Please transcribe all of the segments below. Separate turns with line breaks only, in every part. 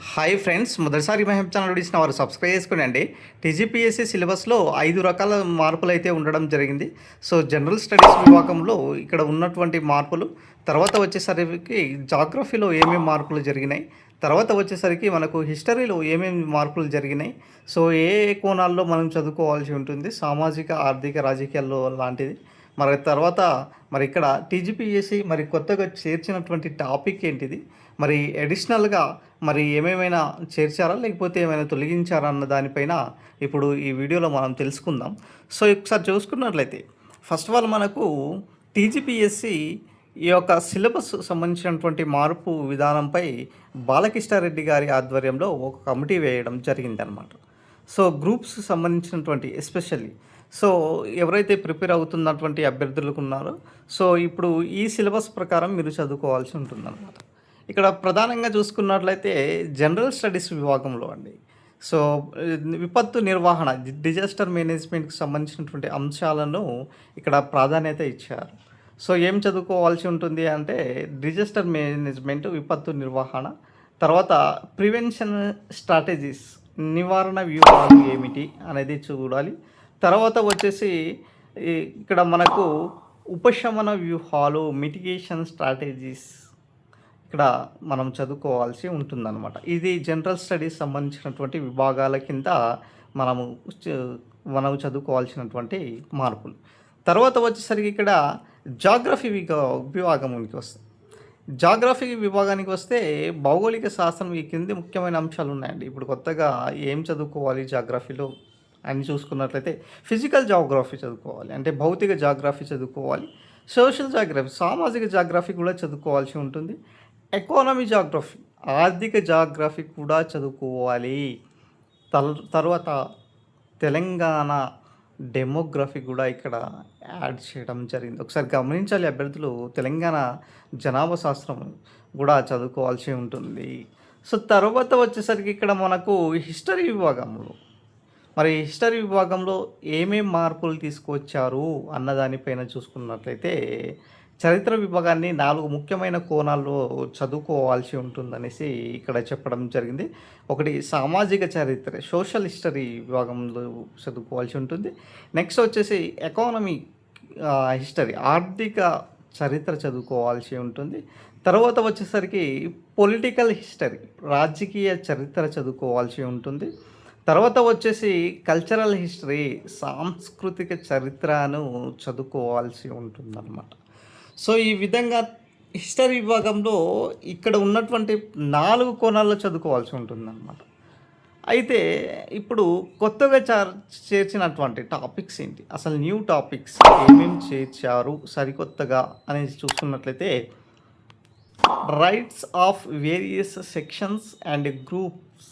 Hi friends, మొదటిసారి మహిళ channel చూసిన వారు సబ్స్క్రైబ్ చేసుకోండి. టీజీపీఎస్సీ సిలబస్లో 5 రకాల మార్పులు అయితే ఉండడం జరిగింది. సో జనరల్ స్టడీస్ విభాగంలో ఇక్కడ ఉన్నటువంటి మార్పులు, తర్వాత వచ్చేసరికి జాగ్రఫీలో ఏమేమి మార్పులు జరిగినాయి, తర్వాత వచ్చేసరికి మనకు హిస్టరీలో ఏమేమి మార్పులు జరిగినాయి, సో ఏ ఏ కోణాల్లో మనం చదువుకోవాల్సి ఉంటుంది, సామాజిక ఆర్థిక రాజకీయాల్లో లాంటిది. మరి తర్వాత ఇక్కడ టీజీపీఎస్సీ కొత్తగా చేర్చినటువంటి టాపిక్ ఏంటిది, మరి అడిషనల్గా ఏమేమైనా చేర్చారా లేకపోతే ఏమైనా తొలగించారా అన్న దానిపైన ఇప్పుడు ఈ వీడియోలో మనం తెలుసుకుందాం. సో ఒకసారి చూసుకున్నట్లయితే ఫస్ట్ ఆఫ్ ఆల్ మనకు టీజీపీఎస్సీ ఈ యొక్క సిలబస్ సంబంధించినటువంటి మార్పు విధానంపై బాలకృష్ణారెడ్డి గారి ఆధ్వర్యంలో ఒక కమిటీ వేయడం జరిగిందనమాట. సో గ్రూప్స్ సంబంధించినటువంటి ఎస్పెషల్లీ సో ఎవరైతే ప్రిపేర్ అవుతున్నటువంటి అభ్యర్థులకు ఉన్నారో సో ఇప్పుడు ఈ సిలబస్ ప్రకారం మీరు చదువుకోవాల్సి ఉంటుందన్నమాట. ఇక్కడ ప్రధానంగా చూసుకున్నట్లయితే జనరల్ స్టడీస్ విభాగంలో అండి, సో విపత్తు నిర్వహణ డిజాస్టర్ మేనేజ్మెంట్కి సంబంధించినటువంటి అంశాలను ఇక్కడ ప్రాధాన్యత ఇచ్చారు. సో ఏం చదువుకోవాల్సి ఉంటుంది అంటే డిజాస్టర్ మేనేజ్మెంట్, విపత్తు నిర్వహణ, తర్వాత ప్రివెన్షన్ స్ట్రాటజీస్, నివారణ వ్యూహాలు ఏమిటి అనేది చూడాలి. తర్వాత వచ్చేసి ఇక్కడ మనకు ఉపశమన వ్యూహాలు, మిటిగేషన్ స్ట్రాటజీస్ ఇక్కడ మనం చదువుకోవాల్సి ఉంటుందన్నమాట. ఇది జనరల్ స్టడీస్ సంబంధించినటువంటి విభాగాల కింద మనం చదువుకోవాల్సినటువంటి మార్పులు. తర్వాత వచ్చేసరికి ఇక్కడ జాగ్రఫీ విభాగానికి వస్తుంది. జాగ్రఫీ విభాగానికి వస్తే భౌగోళిక శాస్త్రం ఈ కింది ముఖ్యమైన అంశాలు ఉన్నాయండి. ఇప్పుడు కొత్తగా ఏం చదువుకోవాలి జాగ్రఫీలో అని చూసుకున్నట్లయితే ఫిజికల్ జాగ్రఫీ చదువుకోవాలి, అంటే భౌతిక జాగ్రఫీ చదువుకోవాలి. సోషల్ జాగ్రఫీ, సామాజిక జాగ్రఫీ కూడా చదువుకోవాల్సి ఉంటుంది. ఎకానమీ జాగ్రఫీ, ఆర్థిక జాగ్రఫీ కూడా చదువుకోవాలి. తర్వాత తెలంగాణ డెమోగ్రఫీ కూడా ఇక్కడ యాడ్ చేయడం జరిగింది. ఒకసారి గమనించాలి అభ్యర్థులు, తెలంగాణ జనాభా శాస్త్రం కూడా చదువుకోవాల్సి ఉంటుంది. సో తర్వాత వచ్చేసరికి ఇక్కడ మనకు హిస్టరీ విభాగంలో హిస్టరీ విభాగంలో ఏమేం మార్పులు తీసుకొచ్చారు అన్నదానిపైన చూసుకున్నట్లయితే చరిత్ర విభాగాన్ని 4 ముఖ్యమైన కోణాల్లో చదువుకోవాల్సి ఉంటుందనేసి ఇక్కడ చెప్పడం జరిగింది. ఒకటి సామాజిక చరిత్ర, సోషల్ హిస్టరీ విభాగంలో చదువుకోవాల్సి ఉంటుంది. నెక్స్ట్ వచ్చేసి ఎకానమీ హిస్టరీ, ఆర్థిక చరిత్ర చదువుకోవాల్సి ఉంటుంది. తర్వాత వచ్చేసరికి పొలిటికల్ హిస్టరీ, రాజకీయ చరిత్ర చదువుకోవాల్సి ఉంటుంది. తర్వాత వచ్చేసి కల్చరల్ హిస్టరీ, సాంస్కృతిక చరిత్రను చదువుకోవాల్సి ఉంటుందన్నమాట. సో ఈ విధంగా హిస్టరీ విభాగంలో ఇక్కడ ఉన్నటువంటి 4 కోణాల్లో చదువుకోవాల్సి ఉంటుందన్నమాట. అయితే ఇప్పుడు కొత్తగా చేర్చినటువంటి టాపిక్స్ ఏంటి, అసలు న్యూ టాపిక్స్ ఏమేమి చేర్చారు సరికొత్తగా అనేది చూసుకున్నట్లయితే rights of various sections and groups,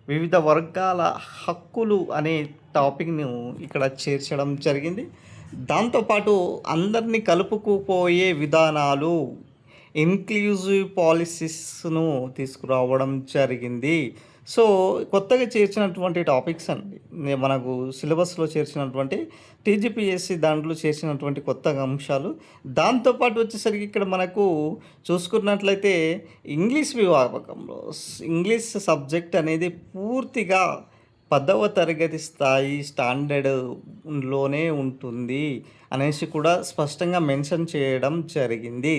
వివిధ వర్గాల హక్కులు అనే టాపిక్ను ఇక్కడ చేర్చడం జరిగింది. దాంతోపాటు అందరినీ కలుపుకుపోయే విధానాలు, ఇన్క్లూజివ్ పాలసీస్ను తీసుకురావడం జరిగింది. సో కొత్తగా చేర్చినటువంటి టాపిక్స్ అండి, మనకు సిలబస్లో చేర్చినటువంటి టీజీపీఎస్సీ దాంట్లో చేర్చినటువంటి కొత్త అంశాలు. దాంతోపాటు వచ్చేసరికి ఇక్కడ మనకు చూసుకున్నట్లయితే ఇంగ్లీష్ విభాగంలో ఇంగ్లీష్ సబ్జెక్ట్ అనేది పూర్తిగా 10వ తరగతి స్థాయి స్టాండర్డ్లోనే ఉంటుంది అనేసి కూడా స్పష్టంగా మెన్షన్ చేయడం జరిగింది.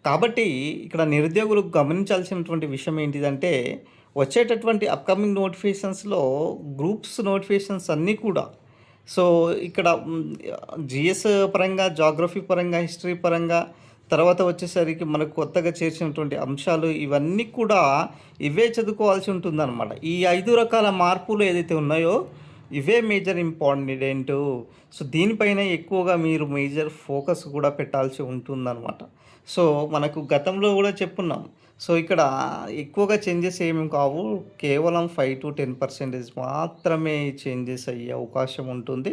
కాబట్టి ఇక్కడ నిరుద్యోగులు గమనించాల్సినటువంటి విషయం ఏంటిదంటే వచ్చేటటువంటి అప్కమింగ్ నోటిఫికేషన్స్లో గ్రూప్స్ నోటిఫికేషన్స్ అన్నీ కూడా సో ఇక్కడ జిఎస్ పరంగా, జాగ్రఫీ పరంగా, హిస్టరీ పరంగా, తర్వాత వచ్చేసరికి మనకు కొత్తగా చేర్చినటువంటి అంశాలు ఇవన్నీ కూడా ఇవే చదువుకోవాల్సి ఉంటుందన్నమాట. ఈ 5 రకాల మార్పులు ఏదైతే ఉన్నాయో ఇవే మేజర్ ఇంపార్టెంట్. సో దీనిపైన ఎక్కువగా మీరు మేజర్ ఫోకస్ కూడా పెట్టాల్సి ఉంటుందన్నమాట. సో మనకు గతంలో కూడా చెప్పున్నాం. సో ఇక్కడ ఎక్కువగా చేంజెస్ ఏమి కావు, కేవలం 5 to 10% మాత్రమే చేంజెస్ అయ్యే అవకాశం ఉంటుంది.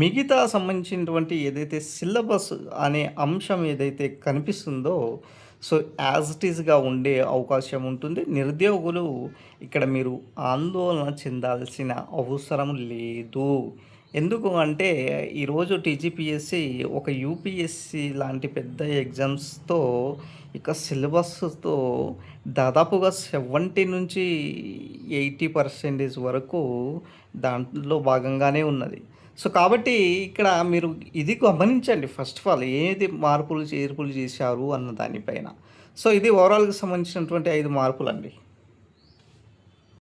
మిగతా సంబంధించినటువంటి ఏదైతే సిలబస్ అనే అంశం ఏదైతే కనిపిస్తుందో సో యాజ్ ఇట్ ఈస్గా ఉండే అవకాశం ఉంటుంది. నిరుద్యోగులు ఇక్కడ మీరు ఆందోళన చెందాల్సిన అవసరం లేదు. ఎందుకు అంటే ఈరోజు టీజీపీఎస్సీ ఒక యూపీఎస్సీ లాంటి పెద్ద ఎగ్జామ్స్‌తో ఇక సిలబస్‌తో దాదాపుగా 70-80% వరకు దాంట్లో భాగంగానే ఉన్నది. సో, కాబట్టి ఇక్కడ మీరు ఇది గమనించండి ఫస్ట్ ఆఫ్ ఆల్ ఏది మార్పులు, చేర్పులు చేశారు అన్న దానిపైన. సో, ఇది ఓవరాల్‌గా సంబంధించినటువంటి 5 మార్పులండి.